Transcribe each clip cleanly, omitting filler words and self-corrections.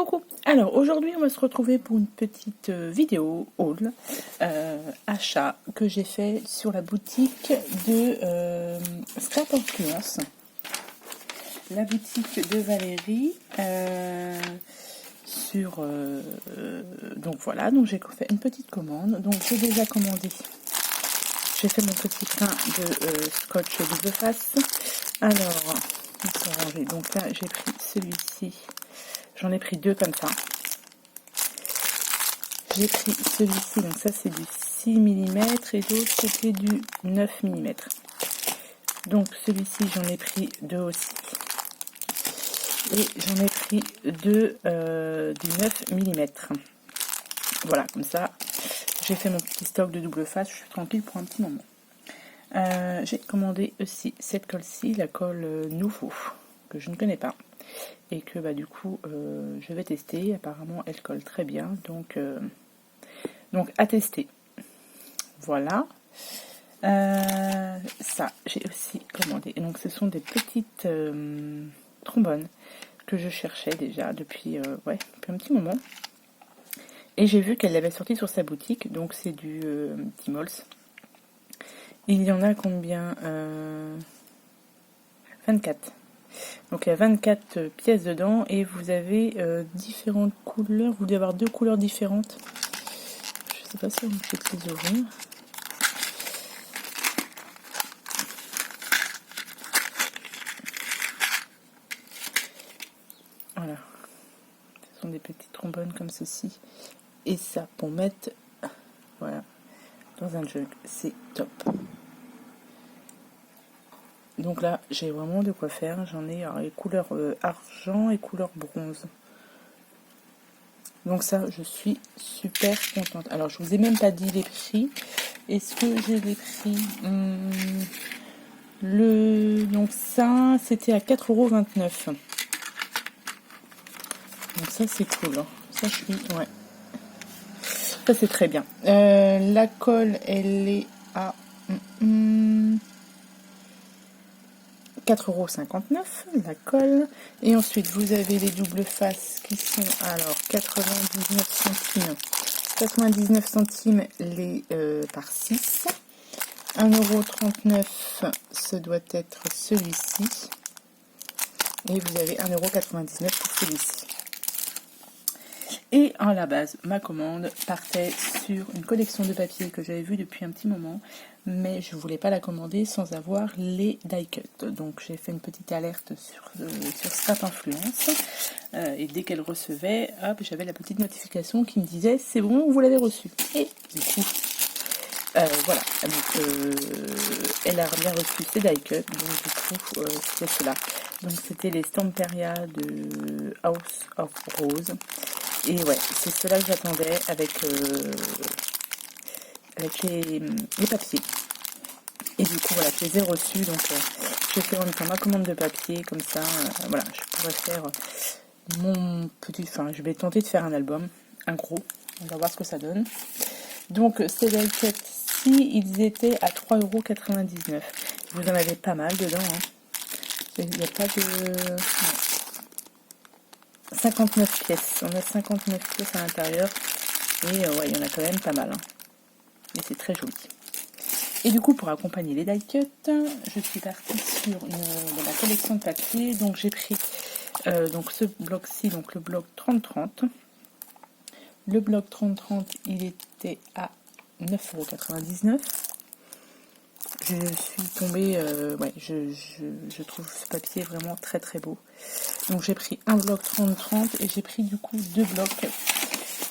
Coucou. Alors aujourd'hui on va se retrouver pour une petite vidéo haul achat que j'ai fait sur la boutique de Scrap Influence, la boutique de Valérie. Donc voilà, donc j'ai fait une petite commande. Donc j'ai déjà commandé. J'ai fait mon petit plein de scotch double face. Alors ils sont rangés. Donc là j'ai pris celui-ci. J'en ai pris deux comme ça. J'ai pris celui-ci, donc ça c'est du 6 mm et l'autre c'était du 9 mm. Donc celui-ci j'en ai pris deux aussi. Et j'en ai pris deux du 9 mm. Voilà, comme ça j'ai fait mon petit stock de double face, je suis tranquille pour un petit moment. J'ai commandé aussi cette colle-ci, la colle Nouveau, que je ne connais pas. Et que bah, du coup je vais tester. Apparemment elle colle très bien, donc à tester. Voilà. Ça j'ai aussi commandé, et donc ce sont des petites trombones que je cherchais déjà depuis un petit moment, et j'ai vu qu'elle l'avait sorti sur sa boutique. Donc c'est du Timols. Il y en a combien 24. Donc il y a 24 pièces dedans, et vous avez différentes couleurs. Vous devez avoir deux couleurs différentes. Je sais pas si on peut les ouvrir. Voilà. Ce sont des petits trombones comme ceci. Et ça pour mettre voilà, dans un jug. C'est top. Donc là, j'ai vraiment de quoi faire. J'en ai les couleurs argent et couleur bronze. Donc ça, je suis super contente. Alors, je vous ai même pas dit les prix. Est-ce que j'ai les prix Donc ça, c'était à 4,29 €. Donc ça, c'est cool. Hein. Ça, je suis... Ouais. Ça, c'est très bien. La colle, elle est à... 4,59 € la colle. Et ensuite vous avez les doubles faces qui sont alors 99 centimes. 99 centimes les par 6. 1,39 €, ce doit être celui-ci. Et vous avez 1,99 € pour celui-ci. Et à la base, ma commande partait sur une collection de papiers que j'avais vue depuis un petit moment, mais je ne voulais pas la commander sans avoir les die cut. Donc j'ai fait une petite alerte sur Scrap Influence, et dès qu'elle recevait, hop, j'avais la petite notification qui me disait c'est bon, vous l'avez reçu. Et du coup, voilà, donc elle a bien reçu ses die cut, donc du coup c'était cela. Donc c'était les Stamperia de House of Rose. Et ouais, c'est cela que j'attendais avec les papiers. Et du coup, voilà, je les ai reçus. Donc, je fais en même temps ma commande de papier. Comme ça, voilà, je pourrais faire mon petit... Enfin, je vais tenter de faire un album, un gros. On va voir ce que ça donne. Donc, ces die-cuts-ci, ils étaient à 3,99 €. Vous en avez pas mal dedans. Hein. Il n'y a pas de... 59 pièces. On a 59 pièces à l'intérieur. Et ouais, il y en a quand même pas mal. Hein. Et c'est très joli. Et du coup, pour accompagner les die cut, je suis partie sur la collection de papier. Donc j'ai pris donc ce bloc-ci, donc le bloc 30-30. Le bloc 30-30, il était à 9,99 €. Je suis tombée, ouais, je trouve ce papier vraiment très très beau. Donc j'ai pris un bloc 30-30 et j'ai pris du coup deux blocs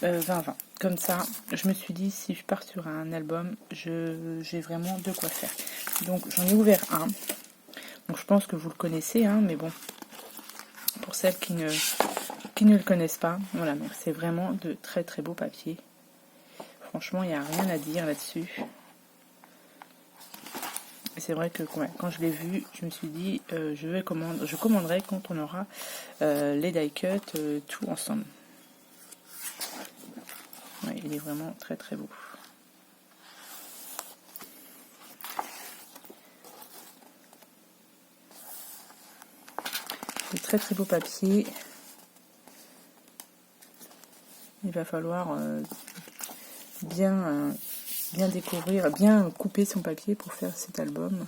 20-20. Comme ça, je me suis dit, si je pars sur un album, j'ai vraiment de quoi faire. Donc j'en ai ouvert un. Donc je pense que vous le connaissez, hein, mais bon, pour celles qui ne le connaissent pas, voilà, donc c'est vraiment de très très beaux papiers. Franchement, il n'y a rien à dire là-dessus. C'est vrai que ouais, quand je l'ai vu, je me suis dit, je commanderai quand on aura les die cut tout ensemble. Ouais, il est vraiment très très beau. Des très très beaux papiers. il va falloir bien découvrir, bien couper son papier pour faire cet album.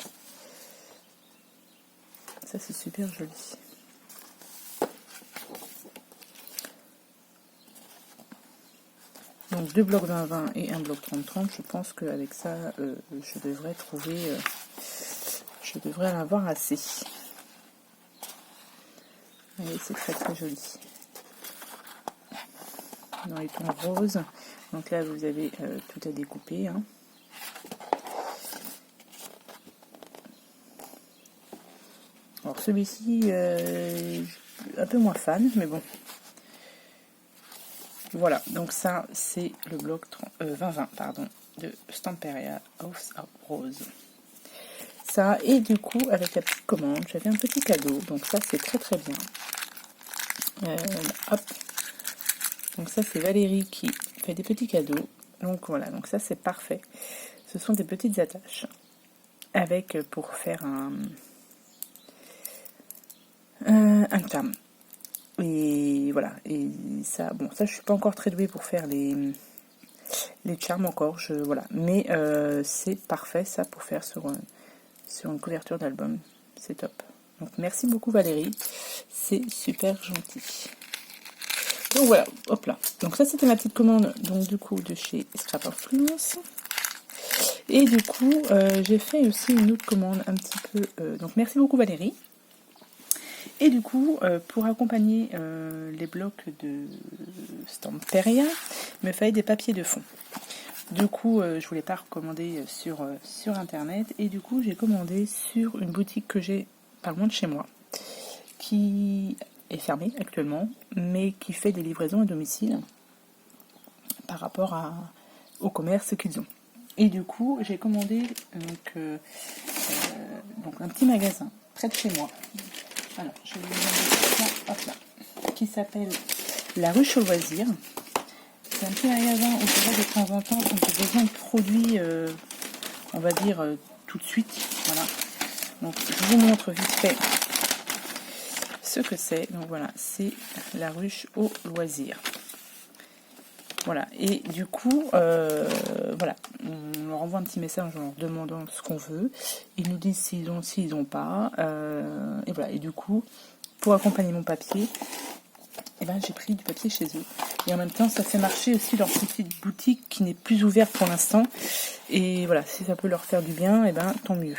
Ça c'est super joli. Donc 2 blocs 20-20 et un bloc 30-30, je pense qu'avec ça, je devrais en avoir assez. Et c'est très très joli. Dans les tons roses, donc là vous avez tout à découper. Hein. Alors celui-ci, un peu moins fan, mais bon. Voilà, donc ça c'est le bloc 20-20 pardon, de Stamperia House of Rose. Ça, et du coup avec la petite commande, j'avais un petit cadeau, donc ça c'est très très bien. Hop. Donc ça c'est Valérie qui fait des petits cadeaux. Donc voilà, donc ça c'est parfait. Ce sont des petites attaches avec pour faire un tam. Et voilà, et ça, bon, ça je suis pas encore très douée pour faire les charmes encore, voilà. Mais c'est parfait ça pour faire sur une couverture d'album, c'est top. Donc merci beaucoup Valérie, c'est super gentil. Donc voilà, hop là. Donc ça c'était ma petite commande, donc du coup de chez Scrap Influence. Et du coup j'ai fait aussi une autre commande un petit peu, donc merci beaucoup Valérie. Et du coup, pour accompagner les blocs de Stamperia, il me fallait des papiers de fond. Du coup, je voulais pas recommander sur internet. Et du coup, j'ai commandé sur une boutique que j'ai pas loin de chez moi, qui est fermée actuellement, mais qui fait des livraisons à domicile par rapport au commerce qu'ils ont. Et du coup, j'ai commandé donc un petit magasin près de chez moi. Alors, je vais vous montrer ça, hop là, qui s'appelle La Ruche aux Loisirs. C'est un petit magasin où je vais de temps en temps quand j'ai besoin de produits, on va dire tout de suite. Voilà. Donc, je vous montre vite fait ce que c'est. Donc voilà, c'est La Ruche aux Loisirs. Voilà, et du coup, voilà, on leur envoie un petit message en leur demandant ce qu'on veut. Ils nous disent s'ils ont pas. Et voilà, et du coup, pour accompagner mon papier, eh ben, j'ai pris du papier chez eux. Et en même temps, ça fait marcher aussi leur petite boutique qui n'est plus ouverte pour l'instant. Et voilà, si ça peut leur faire du bien, eh ben, tant mieux.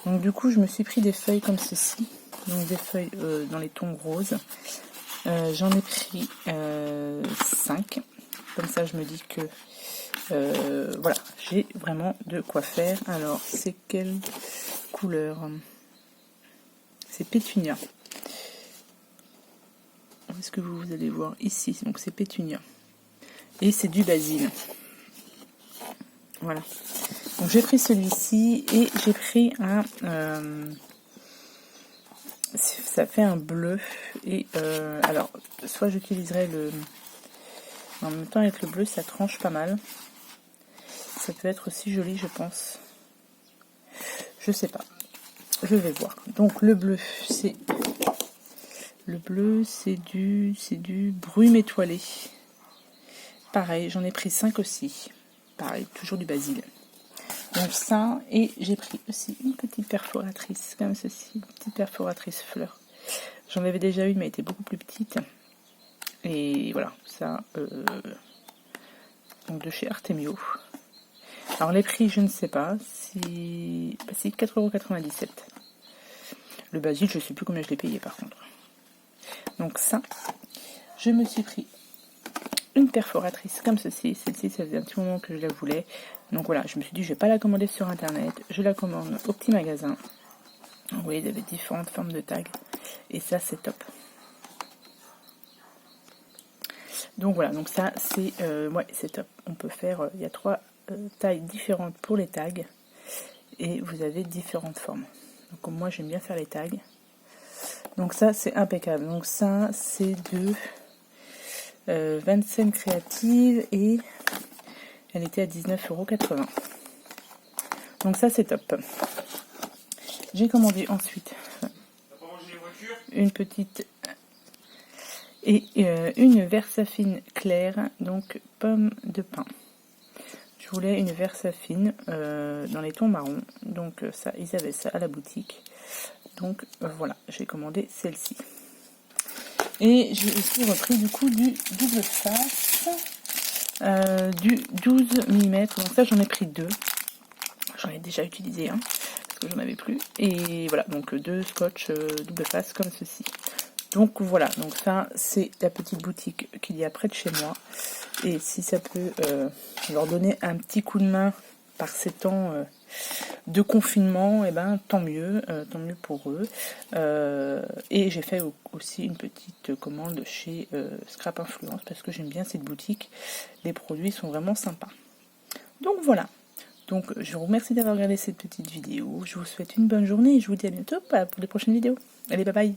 Donc du coup, je me suis pris des feuilles comme ceci. Donc des feuilles dans les tons roses. J'en ai pris 5. Comme ça, je me dis que voilà, j'ai vraiment de quoi faire. Alors, c'est quelle couleur? C'est pétunia. Est-ce que vous allez voir ici? Donc, c'est pétunia. Et c'est du basil. Voilà. Donc, j'ai pris celui-ci et j'ai pris un... ça fait un bleu. Et alors, soit j'utiliserai le... En même temps, avec le bleu, ça tranche pas mal. Ça peut être aussi joli, je pense. Je sais pas. Je vais voir. Donc le bleu, c'est du brume étoilé. Pareil, j'en ai pris 5 aussi. Pareil, toujours du basil. Donc ça, et j'ai pris aussi une petite perforatrice, comme ceci, une petite perforatrice fleur. J'en avais déjà une, mais elle était beaucoup plus petite. Et voilà, ça, donc de chez Artemio. Alors les prix, je ne sais pas, c'est 4,97 €. Le basil, je ne sais plus combien je l'ai payé par contre. Donc ça, je me suis pris une perforatrice comme ceci. Celle-ci, ça faisait un petit moment que je la voulais. Donc voilà, je me suis dit, je vais pas la commander sur internet. Je la commande au petit magasin. Vous voyez, il y avait différentes formes de tags. Et ça, c'est top. Donc voilà, donc ça, c'est ouais, c'est top. On peut faire, il y a 3 tailles différentes pour les tags. Et vous avez différentes formes. Donc moi, j'aime bien faire les tags. Donc ça, c'est impeccable. Donc ça, c'est de 25 créatives et elle était à 19,80 €. Donc ça, c'est top. J'ai commandé ensuite une petite et une Versafine claire, donc pomme de pin. Je voulais une Versafine dans les tons marrons, donc ça, ils avaient ça à la boutique. Donc voilà, j'ai commandé celle-ci. Et j'ai aussi repris du coup du double face, du 12 mm, donc ça j'en ai pris deux. J'en ai déjà utilisé un, parce que j'en avais plus. Et voilà, donc deux scotch double face comme ceci. Donc voilà, donc ça c'est la petite boutique qu'il y a près de chez moi. Et si ça peut leur donner un petit coup de main par ces temps de confinement, et ben tant mieux pour eux. Et j'ai fait aussi une petite commande chez Scrap Influence parce que j'aime bien cette boutique. Les produits sont vraiment sympas. Donc voilà. Donc je vous remercie d'avoir regardé cette petite vidéo. Je vous souhaite une bonne journée et je vous dis à bientôt pour les prochaines vidéos. Allez, bye bye.